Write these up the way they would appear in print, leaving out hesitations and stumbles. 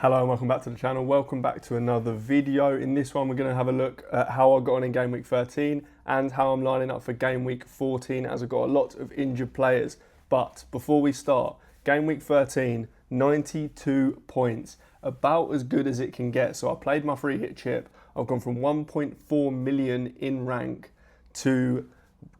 Hello and welcome back to the channel. Welcome back to another video. In this one, we're going to have a look at how I got on in Game Week 13 and how I'm lining up for Game Week 14 as I've got a lot of injured players. But before we start, Game Week 13, 92 points, about as good as it can get. So I played my free hit chip. I've gone from 1.4 million in rank to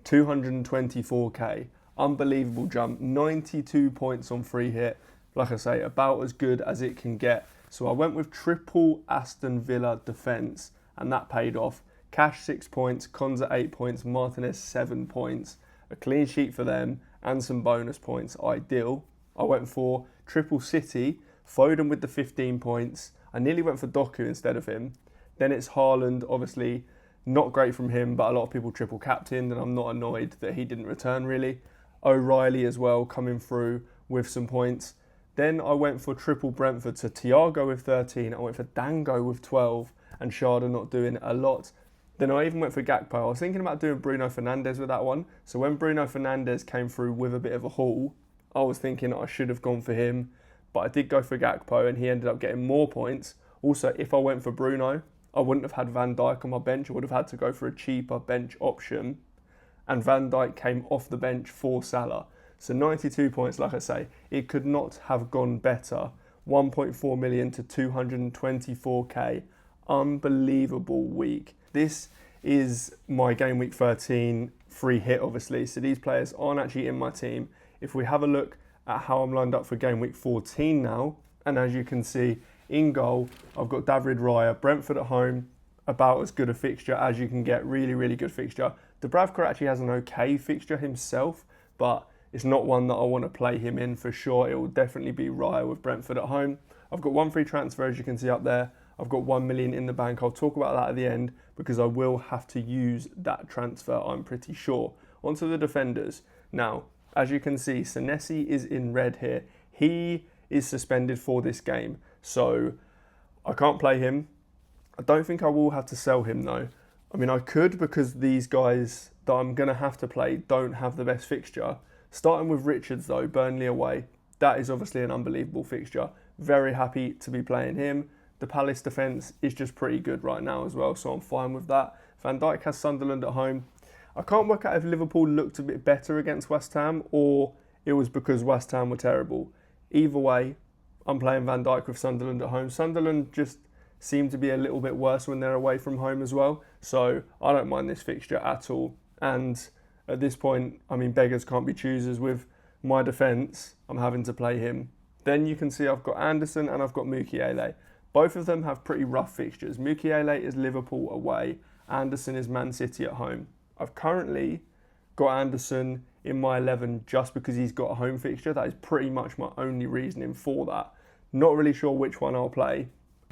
224k. Unbelievable jump, 92 points on free hit. Like I say, about as good as it can get. So I went with triple Aston Villa defence, and that paid off. Cash 6 points, Konza 8 points, Martinez 7 points. A clean sheet for them and some bonus points, ideal. I went for triple City, Foden with the 15 points. I nearly went for Doku instead of him. Then it's Haaland, obviously not great from him, but a lot of people triple captained, and I'm not annoyed that he didn't return really. O'Reilly as well coming through with some points. Then I went for triple Brentford to Thiago with 13, I went for Dango with 12, and Sharda not doing a lot. Then I even went for Gakpo. I was thinking about doing Bruno Fernandes with that one. So when Bruno Fernandes came through with a bit of a haul, I was thinking I should have gone for him, but I did go for Gakpo and he ended up getting more points. Also, if I went for Bruno, I wouldn't have had Van Dijk on my bench. I would have had to go for a cheaper bench option, and Van Dijk came off the bench for Salah. So 92 points, like I say, it could not have gone better. 1.4 million to 224k. Unbelievable week. This is my Game Week 13 free hit, obviously. So these players aren't actually in my team. If we have a look at how I'm lined up for Game Week 14 now, and as you can see, in goal, I've got David Raya, Brentford at home, about as good a fixture as you can get. Really, really good fixture. Dubravka actually has an okay fixture himself, but it's not one that I want to play him in for sure. It will definitely be Raya with Brentford at home. I've got one free transfer, as you can see up there. I've got 1 million in the bank. I'll talk about that at the end because I will have to use that transfer, I'm pretty sure. Onto the defenders. Now, as you can see, Senesi is in red here. He is suspended for this game, so I can't play him. I don't think I will have to sell him though. I mean, I could, because these guys that I'm going to have to play don't have the best fixture. Starting with Richards though, Burnley away, that is obviously an unbelievable fixture. Very happy to be playing him. The Palace defence is just pretty good right now as well, so I'm fine with that. Van Dijk has Sunderland at home. I can't work out if Liverpool looked a bit better against West Ham or it was because West Ham were terrible. Either way, I'm playing Van Dijk with Sunderland at home. Sunderland just seem to be a little bit worse when they're away from home as well, so I don't mind this fixture at all. And at this point, I mean, beggars can't be choosers. With my defence, I'm having to play him. Then you can see I've got Anderson and I've got Mukiele. Both of them have pretty rough fixtures. Mukiele is Liverpool away. Anderson is Man City at home. I've currently got Anderson in my 11 just because he's got a home fixture. That is pretty much my only reasoning for that. Not really sure which one I'll play.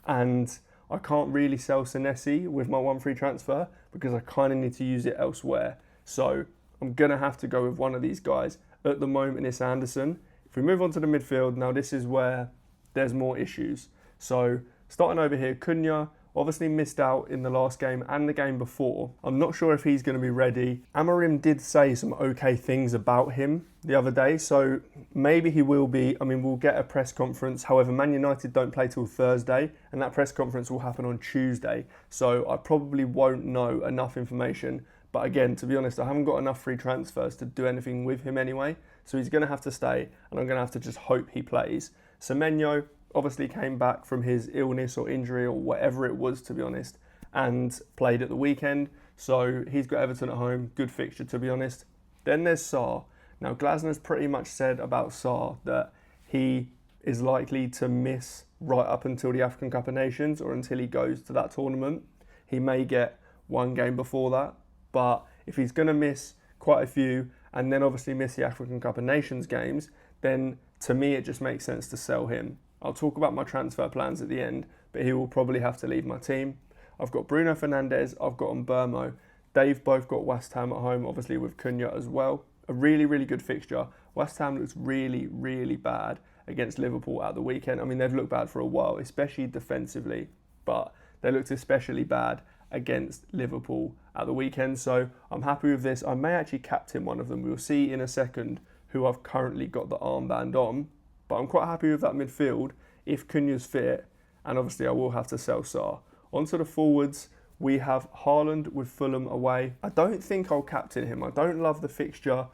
And I can't really sell Senesi with my one free transfer because I kind of need to use it elsewhere. So I'm going to have to go with one of these guys. At the moment, it's Anderson. If we move on to the midfield, now this is where there's more issues. So starting over here, Cunha obviously missed out in the last game and the game before. I'm not sure if he's going to be ready. Amorim did say some okay things about him the other day, so maybe he will be. I mean, we'll get a press conference. However, Man United don't play till Thursday, and that press conference will happen on Tuesday. So I probably won't know enough information. But again, to be honest, I haven't got enough free transfers to do anything with him anyway. So he's going to have to stay, and I'm going to have to just hope he plays. Semenyo obviously came back from his illness or injury or whatever it was, to be honest, and played at the weekend. So he's got Everton at home. Good fixture, to be honest. Then there's Sarr. Now, Glasner's pretty much said about Sarr that he is likely to miss right up until the African Cup of Nations or until he goes to that tournament. He may get one game before that. But if he's going to miss quite a few and then obviously miss the African Cup of Nations games, then to me it just makes sense to sell him. I'll talk about my transfer plans at the end, but he will probably have to leave my team. I've got Bruno Fernandes, I've got Mbeumo. They've both got West Ham at home, obviously with Cunha as well. A really, really good fixture. West Ham looks really, really bad against Liverpool at the weekend. I mean, they've looked bad for a while, especially defensively, but they looked especially bad against Liverpool at the weekend, so I'm happy with this. I may actually captain one of them. We'll see in a second who I've currently got the armband on, but I'm quite happy with that midfield. If Cunha's fit, and obviously I will have to sell Sarr. Onto the forwards, we have Haaland with Fulham away. I don't think I'll captain him. I don't love the fixture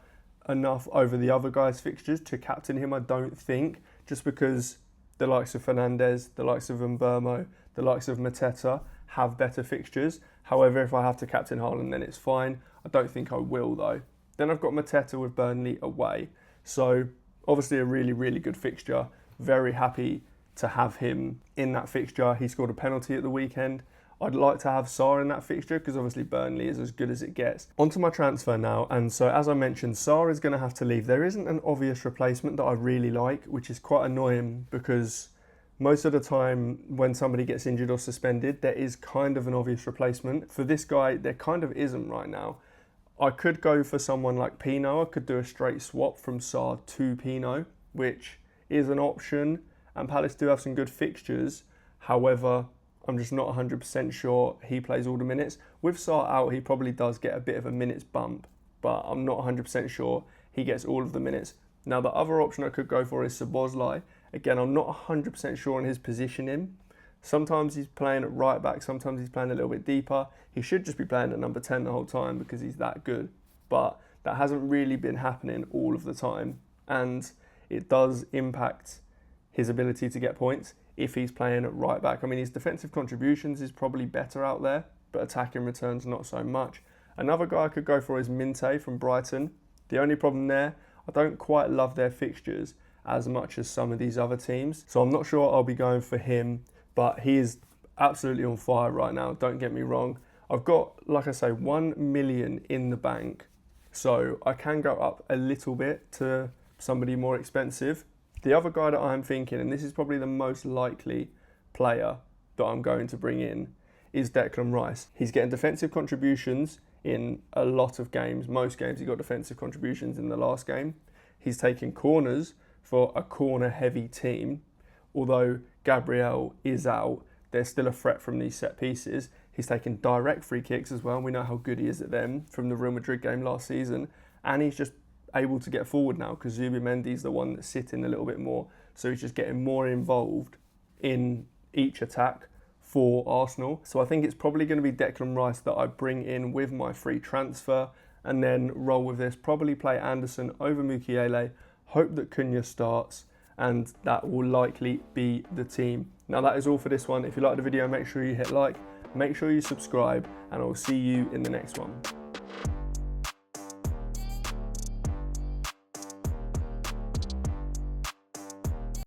enough over the other guys' fixtures to captain him, I don't think, just because the likes of Fernandes, the likes of Mbermo, the likes of Mateta have better fixtures. However, if I have to captain Haaland, then it's fine. I don't think I will, though. Then I've got Mateta with Burnley away. So, obviously a really, really good fixture. Very happy to have him in that fixture. He scored a penalty at the weekend. I'd like to have Sarr in that fixture because obviously Burnley is as good as it gets. Onto my transfer now, and so as I mentioned, Sarr is going to have to leave. There isn't an obvious replacement that I really like, which is quite annoying because most of the time when somebody gets injured or suspended, there is kind of an obvious replacement. For this guy, there kind of isn't right now. I could go for someone like Pino. I could do a straight swap from Sarr to Pino, which is an option, and Palace do have some good fixtures. However, I'm just not 100% sure he plays all the minutes. With Sarr out, he probably does get a bit of a minutes bump, but I'm not 100% sure he gets all of the minutes. Now, the other option I could go for is Szoboszlai. Again, I'm not 100% sure on his positioning. Sometimes he's playing at right back, sometimes he's playing a little bit deeper. He should just be playing at number 10 the whole time because he's that good. But that hasn't really been happening all of the time, and it does impact his ability to get points if he's playing at right back. I mean, his defensive contributions is probably better out there, but attacking returns not so much. Another guy I could go for is Minte from Brighton. The only problem there, I don't quite love their fixtures as much as some of these other teams. So I'm not sure I'll be going for him, but he is absolutely on fire right now, don't get me wrong. I've got, like I say, 1 million in the bank, so I can go up a little bit to somebody more expensive. The other guy that I'm thinking, and this is probably the most likely player that I'm going to bring in, is Declan Rice. He's getting defensive contributions in a lot of games. Most games he got defensive contributions in the last game. He's taking corners for a corner-heavy team. Although Gabriel is out, there's still a threat from these set pieces. He's taking direct free kicks as well. We know how good he is at them from the Real Madrid game last season. And he's just able to get forward now because Zubimendi's the one that's sitting a little bit more. So he's just getting more involved in each attack for Arsenal. So I think it's probably going to be Declan Rice that I bring in with my free transfer and then roll with this. Probably play Anderson over Mukiele. Hope that Cunha starts, and that will likely be the team. Now that is all for this one. If you liked the video, make sure you hit like, make sure you subscribe, and I'll see you in the next one.